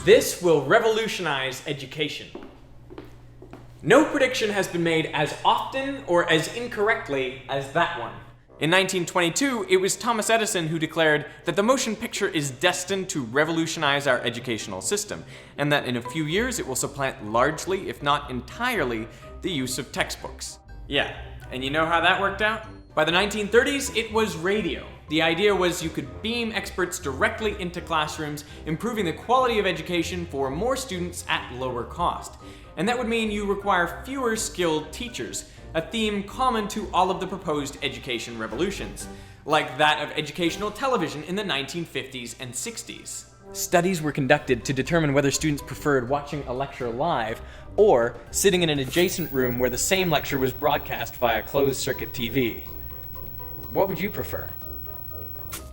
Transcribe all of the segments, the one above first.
This will revolutionize education. No prediction has been made as often or as incorrectly as that one. In 1922, it was Thomas Edison who declared that the motion picture is destined to revolutionize our educational system, and that in a few years it will supplant largely, if not entirely, the use of textbooks. Yeah, and you know how that worked out? By the 1930s, it was radio. The idea was you could beam experts directly into classrooms, improving the quality of education for more students at lower cost. And that would mean you require fewer skilled teachers, a theme common to all of the proposed education revolutions, like that of educational television in the 1950s and 60s. Studies were conducted to determine whether students preferred watching a lecture live or sitting in an adjacent room where the same lecture was broadcast via closed-circuit TV. What would you prefer?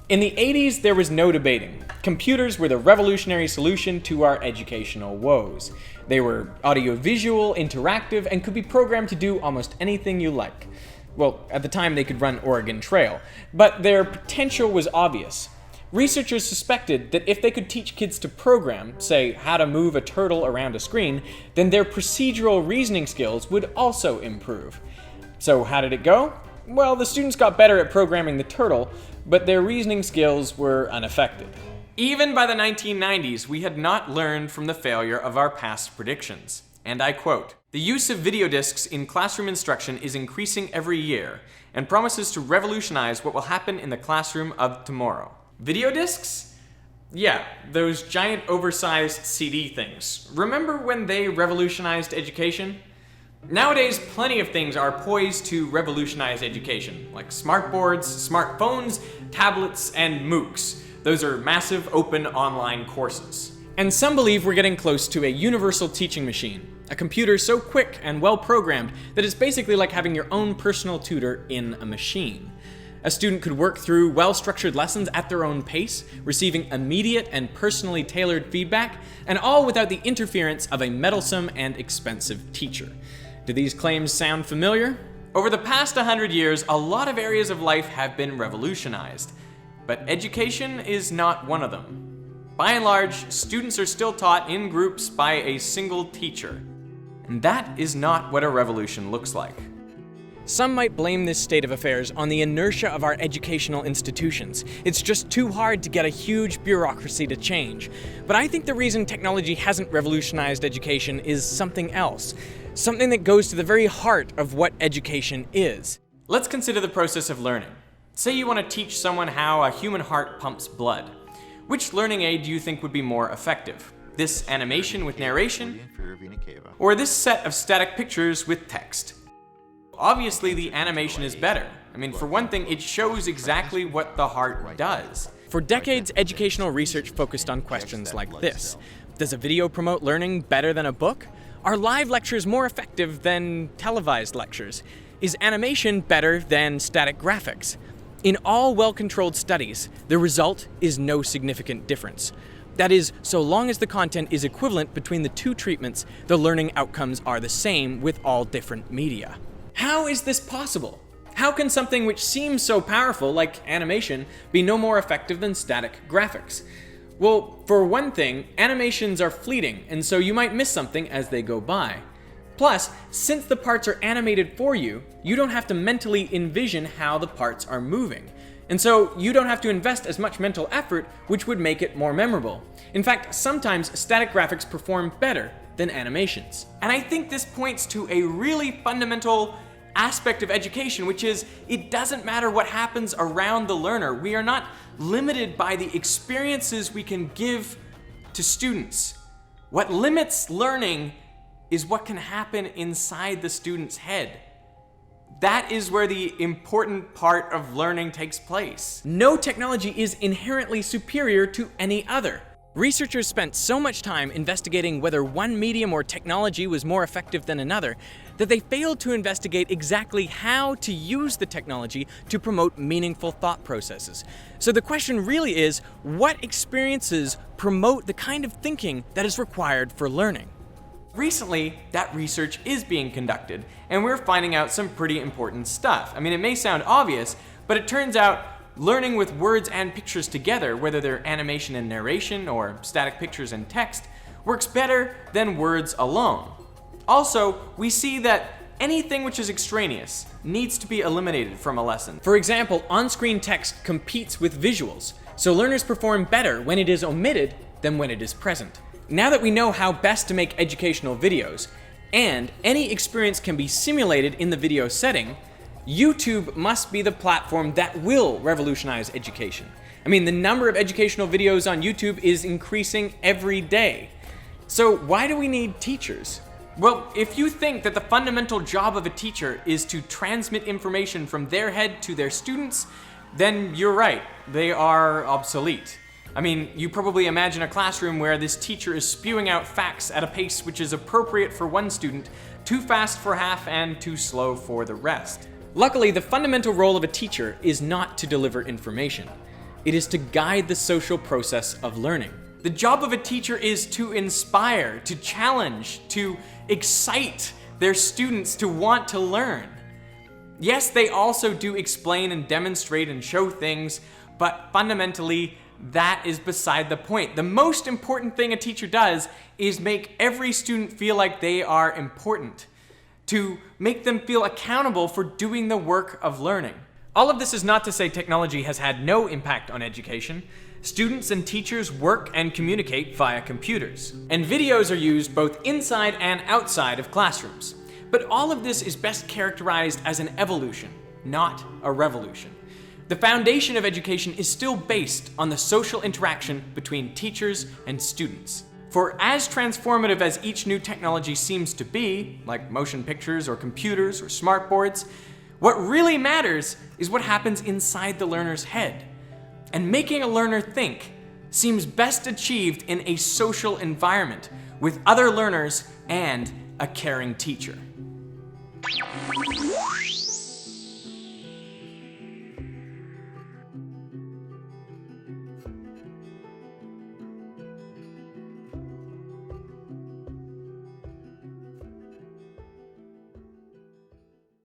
In the 80s, there was no debating. Computers were the revolutionary solution to our educational woes. They were audiovisual, interactive, and could be programmed to do almost anything you like. Well, at the time they could run Oregon Trail, but their potential was obvious. Researchers suspected that if they could teach kids to program, say how to move a turtle around a screen, then their procedural reasoning skills would also improve. So how did it go? Well, the students got better at programming the turtle, but their reasoning skills were unaffected. Even by the 1990s, we had not learned from the failure of our past predictions. And I quote, "The use of video discs in classroom instruction is increasing every year and promises to revolutionize what will happen in the classroom of tomorrow." Video discs? Yeah, those giant oversized CD things. Remember when they revolutionized education? Nowadays, plenty of things are poised to revolutionize education, like smartboards, smartphones, tablets, and MOOCs. Those are massive open online courses. And some believe we're getting close to a universal teaching machine, a computer so quick and well programmed that it's basically like having your own personal tutor in a machine. A student could work through well-structured lessons at their own pace, receiving immediate and personally tailored feedback, and all without the interference of a meddlesome and expensive teacher. Do these claims sound familiar? Over the past 100 years, a lot of areas of life have been revolutionized, but education is not one of them. By and large, students are still taught in groups by a single teacher, and that is not what a revolution looks like. Some might blame this state of affairs on the inertia of our educational institutions. It's just too hard to get a huge bureaucracy to change. But I think the reason technology hasn't revolutionized education is something else. Something that goes to the very heart of what education is. Let's consider the process of learning. Say you want to teach someone how a human heart pumps blood. Which learning aid do you think would be more effective? This animation with narration? Or this set of static pictures with text? Obviously, the animation is better. I mean, for one thing, it shows exactly what the heart does. For decades, educational research focused on questions like this. Does a video promote learning better than a book? Are live lectures more effective than televised lectures? Is animation better than static graphics? In all well-controlled studies, the result is no significant difference. That is, so long as the content is equivalent between the two treatments, the learning outcomes are the same with all different media. How is this possible? How can something which seems so powerful, like animation, be no more effective than static graphics? Well, for one thing, animations are fleeting, and so you might miss something as they go by. Plus, since the parts are animated for you, you don't have to mentally envision how the parts are moving. And so you don't have to invest as much mental effort, which would make it more memorable. In fact, sometimes static graphics perform better than animations. And I think this points to a really fundamental aspect of education, which is it doesn't matter what happens around the learner. We are not limited by the experiences we can give to students. What limits learning is what can happen inside the student's head. That is where the important part of learning takes place. No technology is inherently superior to any other. Researchers spent so much time investigating whether one medium or technology was more effective than another that they failed to investigate exactly how to use the technology to promote meaningful thought processes. So the question really is, what experiences promote the kind of thinking that is required for learning? Recently, that research is being conducted, and we're finding out some pretty important stuff. I mean, it may sound obvious, but it turns out learning with words and pictures together, whether they're animation and narration or static pictures and text, works better than words alone. Also, we see that anything which is extraneous needs to be eliminated from a lesson. For example, on-screen text competes with visuals, so learners perform better when it is omitted than when it is present. Now that we know how best to make educational videos, and any experience can be simulated in the video setting, YouTube must be the platform that will revolutionize education. I mean, the number of educational videos on YouTube is increasing every day. So why do we need teachers? Well, if you think that the fundamental job of a teacher is to transmit information from their head to their students, then you're right, they are obsolete. I mean, you probably imagine a classroom where this teacher is spewing out facts at a pace which is appropriate for one student, too fast for half and too slow for the rest. Luckily, the fundamental role of a teacher is not to deliver information. It is to guide the social process of learning. The job of a teacher is to inspire, to challenge, to excite their students to want to learn. Yes, they also do explain and demonstrate and show things, but fundamentally, that is beside the point. The most important thing a teacher does is make every student feel like they are important, to make them feel accountable for doing the work of learning. All of this is not to say technology has had no impact on education. Students and teachers work and communicate via computers, and videos are used both inside and outside of classrooms. But all of this is best characterized as an evolution, not a revolution. The foundation of education is still based on the social interaction between teachers and students. For as transformative as each new technology seems to be, like motion pictures or computers or smartboards, what really matters is what happens inside the learner's head. And making a learner think seems best achieved in a social environment with other learners and a caring teacher.